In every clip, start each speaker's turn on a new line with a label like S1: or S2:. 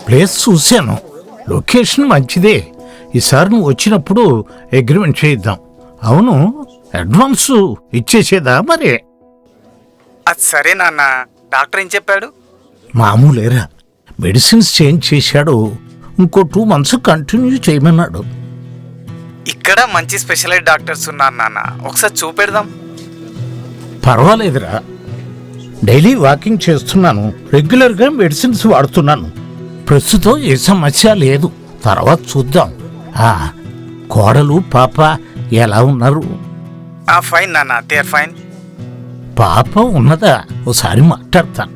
S1: Place చూశాను, location మంచిదే. ఈసారి నువ్వు వచ్చినప్పుడు అగ్రిమెంట్ చేద్దాం. అవును, అడ్వాన్స్ ఇచ్చేసేదా మరి?
S2: అది సరే నాన్న, డాక్టర్ ఏం చెప్పాడు?
S1: మామూలేరా, మెడిసిన్స్ చేంజ్ చేశాడు. ఇంకో 2 months కంటిన్యూ చేయమన్నాడు.
S2: ఇక్కడ మంచి స్పెషలైజ్ డాక్టర్స్ ఉన్నారు నాన్న, ఒకసారి చూపెడదాం.
S1: పర్వాలేదురా, డైలీ వాకింగ్ చేస్తున్నాను, రెగ్యులర్గా మెడిసిన్స్ వాడుతున్నాను. ప్రస్తుతం ఏ సమస్య లేదు, తర్వాత చూద్దాం. కోడలు పాప ఎలా ఉన్నారు?
S2: ఫైన్ నాన్న, దే ఆర్ ఫైన్.
S1: పాప ఉన్నదా? ఒకసారి మాట్లాడతాను.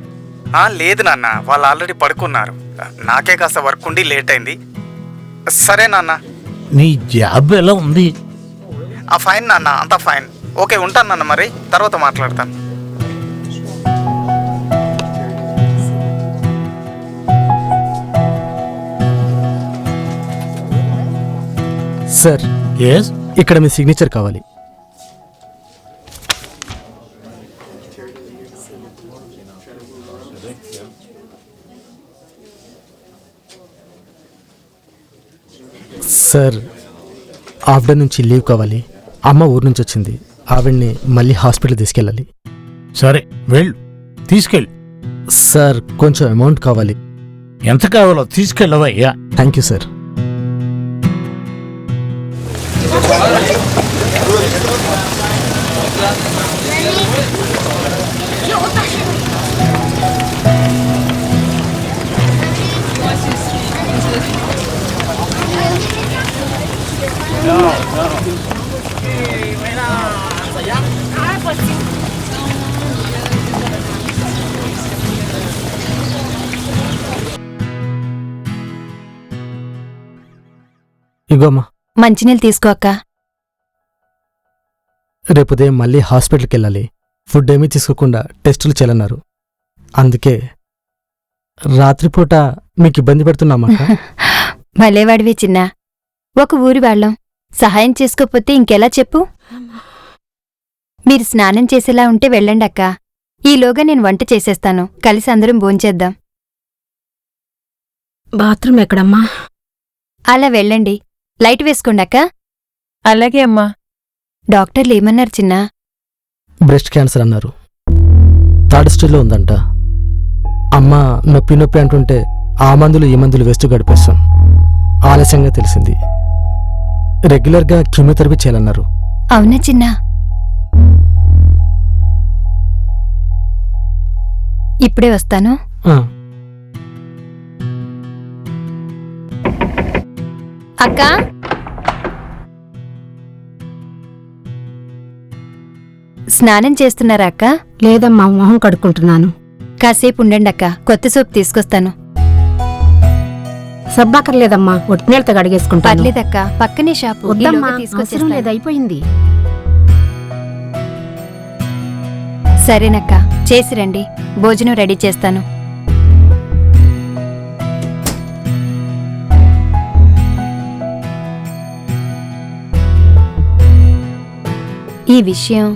S2: లేదు నాన్న, వాళ్ళు ఆల్రెడీ పడుకున్నారు. నాకే కాస్త వర్క్ ఉండి లేట్ అయింది. సరే నాన్న.
S1: నీ జాబ్ ఎలా ఉంది?
S2: ఫైన్ నాన్న, అంతా ఫైన్. ఓకే, ఉంటాను నాన్న, మరి తర్వాత మాట్లాడతాను.
S3: సార్,
S1: ఎస్,
S3: ఇక్కడ మీ సిగ్నేచర్ కావాలి. సార్, హాఫ్ డే నుంచి లీవ్ కావాలి. అమ్మ ఊరు నుంచి వచ్చింది, ఆవిడ్ని మళ్ళీ హాస్పిటల్ తీసుకెళ్ళాలి.
S1: సరే వెళ్ళు, తీసుకెళ్ళు.
S3: సార్, కొంచెం అమౌంట్ కావాలి.
S1: ఎంత కావాలో తీసుకెళ్ళవయ్యా.
S3: Thank you sir. ఇగోమ్మా,
S4: మంచినీళ్ళు తీసుకో అక్క.
S3: రేపు ఉదయం మళ్ళీ హాస్పిటల్కి వెళ్ళాలి. ఫుడ్ ఏమీ తీసుకోకుండా టెస్టులు చేయాలన్నారు. అందుకే రాత్రిపూట మీకు ఇబ్బంది పెడుతున్నామా?
S4: భలేవాడివే చిన్నా, ఒక ఊరి వాళ్ళం, సహాయం చేసుకోకపోతే ఇంకెలా చెప్పు. మీరు స్నానం చేసేలా ఉంటే వెళ్ళండి అక్క. ఈలోగా నేను వంట చేసేస్తాను, కలిసి అందరం భోంచేద్దాం.
S5: బాత్రూమ్ ఎక్కడమ్మా?
S4: అలా వెళ్ళండి, లైట్ వేసుకోండి అక్క.
S5: అలాగే అమ్మా.
S4: డాక్టర్లు ఏమన్నారు చిన్నా?
S3: బ్రెస్ట్ క్యాన్సర్ అన్నారు. 3rd స్టేజ్లో ఉందంట. అమ్మ నొప్పి నొప్పి అంటుంటే ఆ మందులు ఈ మందులు వేస్తూ గడిపేస్తాం. ఆలస్యంగా తెలిసింది. రెగ్యులర్గా కీమోథెరపీ చేయాలన్నారు.
S4: అవునా చిన్నా? ఇప్పుడే వస్తాను. అక్క, స్నానం చేస్తున్నారా అక్క?
S5: లేదమ్మా, మొహం కడుక్కుంటున్నాను.
S4: కాసేపు ఉండండి అక్క, కొత్త సోప్ తీసుకొస్తాను.
S5: సబ్బాకర్లేదమ్మా, ఒట్టినీళ్ళతో కడిగేసుకుంటాను.
S4: పర్లేదక్క, పక్కనే షాపు.
S5: వద్దమ్మా,
S4: ఈలోగా తీసుకొచ్చేస్తాను.
S5: అవసరం లేదు, అయిపోయింది.
S4: సరేనక్క, చేసిరండి, భోజనం రెడీ చేస్తాను. ఈ విషయం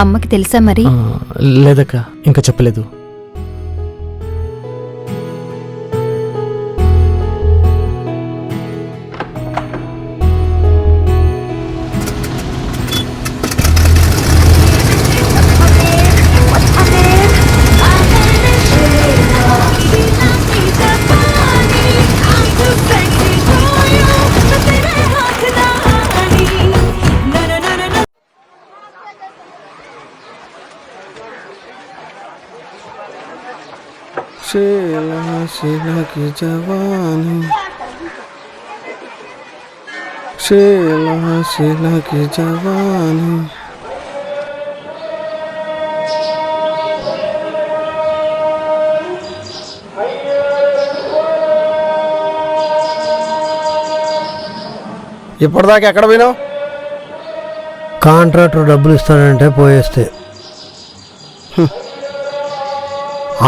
S4: అమ్మకి తెలుసా మరి?
S3: లేదక్క, ఇంకా చెప్పలేదు.
S6: शेला की जवानी, शेला की जवानी. ఇప్పటిదాకా ఎక్కడ పోయినావు?
S7: కాంట్రాక్టర్ డబ్బులు ఇస్తాడంటే పోయేస్తే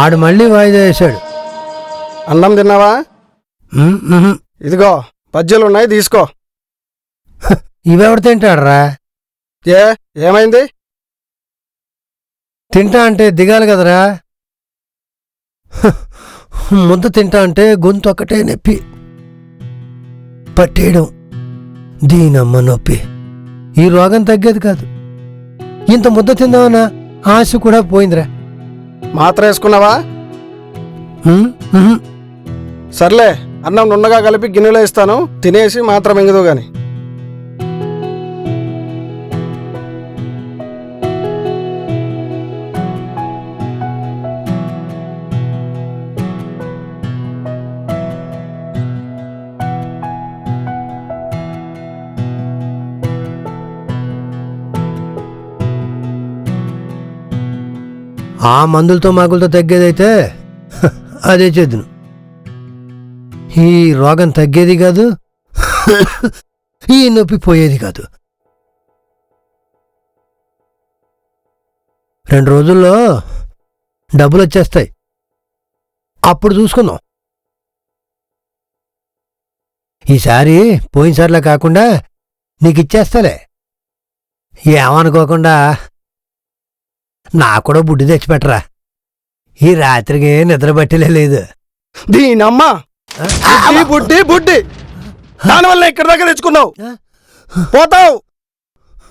S7: ఆడు మళ్ళీ వాయిదా వేశాడు.
S6: అన్నం తిన్నావా? ఇదిగో బజ్జీలు ఉన్నాయి, తీసుకో.
S7: ఇవెవడు తింటాడరా?
S6: ఏమైంది?
S7: తింటా అంటే దిగాలి కదరా. ముద్ద తింటా అంటే గొంతు ఒక్కటే నొప్పి, పట్టేయడం, దీనమ్మ నొప్పి. ఈ రోగం తగ్గేది కాదు. ఇంత ముద్ద తిందామన్నా ఆశ కూడా పోయిందిరా.
S6: మాత్ర వేసుకున్నావా?
S7: ఉమ్, ఉహుం.
S6: సర్లే, అన్నం నున్నగా కలిపి గిన్నెలో ఇస్తాను, తినేసి మాత్రం మింగదు గాని.
S7: ఆ మందులతో మాకులతో తగ్గేదైతే అదే చేద్దును. ఈ రోగం తగ్గేది కాదు, ఈ నొప్పి పోయేది కాదు. 2 రోజుల్లో డబ్బులు వచ్చేస్తాయి, అప్పుడు చూసుకుందాం. ఈసారి పోయినసారిలా కాకుండా నీకు ఇచ్చేస్తాలే. ఏమనుకోకుండా నాకు కూడా బుడ్డి తెచ్చిపెట్టరా. ఈ రాత్రికి నిద్ర పట్టలే లేదు.
S6: దీనమ్మ బుడ్డి బుడ్డి బుడ్డి, దానివల్ల ఇక్కడ దాకా తెచ్చుకున్నావు.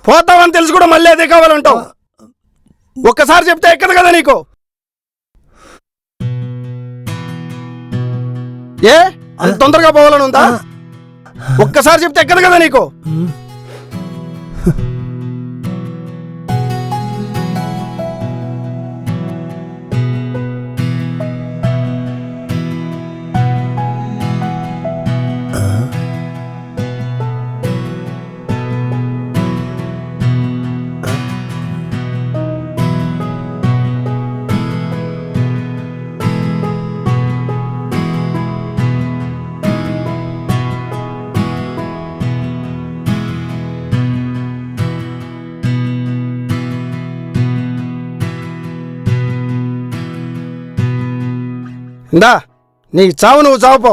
S6: పోతావు అని తెలుసు కూడా మళ్ళీ అదే కావాలంటావు. ఒక్కసారి చెప్తే ఎక్కదు కదా నీకు. ఏ అంత తొందరగా పోవాలని ఉందా? ఒక్కసారి చెప్తే ఎక్కదు కదా నీకు. ఇందా నీ చావు నువ్వు చావుపో.